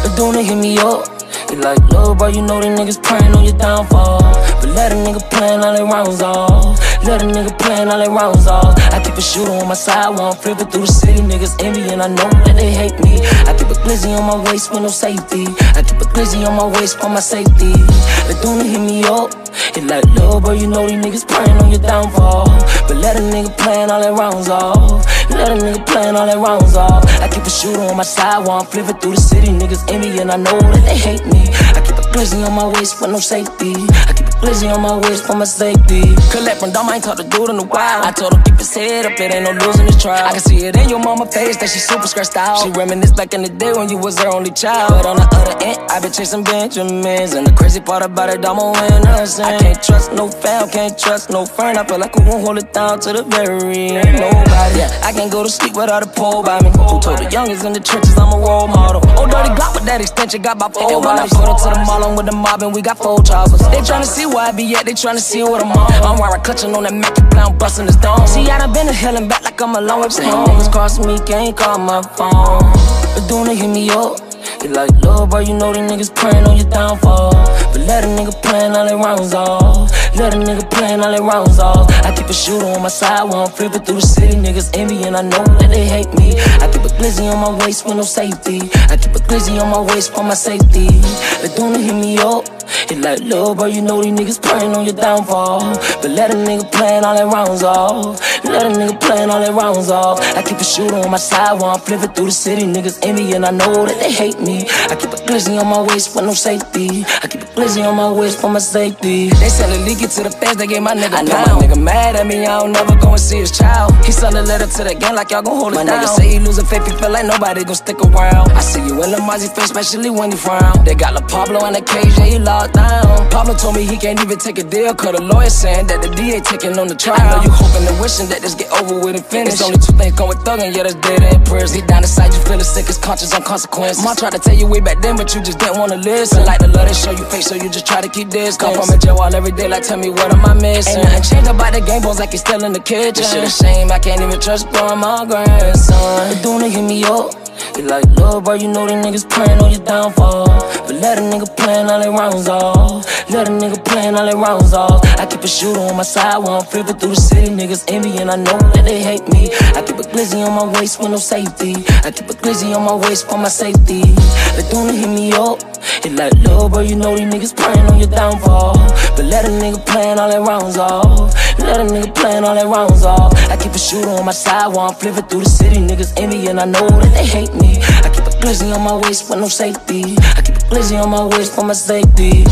But don't hit me up. You like, love, bro, you know these niggas praying on your downfall. But let a nigga plan all their rounds off. Let a nigga plan all their rounds off. I keep a shooter on my side while I'm flipping through the city. Niggas envy and I know that they hate me. I keep a glizzy on my waist with no safety. I keep a glizzy on my waist for my safety. But don't hit me up. You like, love, bro, you know these niggas praying on your downfall. But let a nigga plan all their rounds off. Let a nigga plan all their rounds off. I keep a shooter on my side while I'm flipping through the city. Niggas envy and I know that they hate me. I keep a glizzy on my waist for no safety. I keep a glizzy on my waist for my safety. Collect from dumb, I ain't talk to dude in a while. I told him keep his head up, it ain't no losing this trial. I can see it in your mama face that she super stressed out. She reminisce back in the day when you was her only child. But on the other end, I been chasing Benjamins. And the crazy part about it, I'm a winner. I can't trust no fam, can't trust no friend. I feel like who won't hold it down to the very end. Nobody, yeah. I can't go to sleep without a pole by me. Who told the youngest in the trenches I'm a role model? Oh, dirty Glock with that extension, got my pole. And when I put up to the mall, I'm with the mob and we got 4 choppers. They tryna see where I be at, they tryna see what I'm on. I'm riding clutching on that Mac and I'm busting this dome. See, I done been to hell and back like I'm alone with home. Niggas cross me, can't call my phone. But don't hit me up. You like, love, bro, you know these niggas praying on your downfall. But let a nigga plan all their rounds off. Let a nigga plan all their rounds off. I keep a shooter on my side while I'm flipping through the city. Niggas envy and I know that they hate me. I keep a glizzy on my waist with no safety. I keep a glizzy on my waist for my safety. But don't hit me up. You like, love, bro, you know these niggas praying on your downfall. But let a nigga plan all their rounds off. Let a nigga plan all their rounds off. I keep a shooter on my side while I'm flipping through the city. Niggas envy and I know that they hate me. I keep a glizzy on my waist with no safety. I keep a glizzy on my waist for my safety. They sell a leaky to the fans, they gave my nigga I know pound. My nigga mad at me, I don't never go and see his child. He sent a letter to the gang like y'all gon' hold it down. My nigga say he losing faith, he feel like nobody gon' stick around. I see you in the Mozzie face, especially when he frown. They got La Pablo in the cage, yeah, he locked down. Pablo told me he can't even take a deal, cause the lawyer saying that the DA taking on the trial. I know you hoping and wishing that this get over with and finish. It's only 2 things come with thuggin', yeah, that's dead and prayers. Deep down inside you feelin' sick, it's conscious on consequences. Mom tried to tell you way back then, but you just didn't wanna listen. Like the love they show you fake, so you just try to keep this. Come from a jail wall every day, like tell me what am I missing? Ain't nothing changed about the game, bones like it's still in the kitchen. This shit a shame, I can't even trust growing my grandson. But don't hit me up. You like, love, bro, you know these niggas praying on your downfall. But let a nigga plan all their rounds off. Let a nigga plan all their rounds off. I keep a shooter on my side while I'm flipping through the city. Niggas envy and I know that they hate me. I keep a glizzy on my waist with no safety. I keep a glizzy on my waist for my safety. But don't hit me up. You like, love, bro, you know these niggas praying on your downfall. But let a nigga plan all their rounds off. Let a nigga plan all their rounds off. I keep a shooter on my side while I'm flipping through the city. Niggas envy and I know that they hate me. I keep a glizzy on my waist with no safety. I keep a glizzy on my waist for my safety.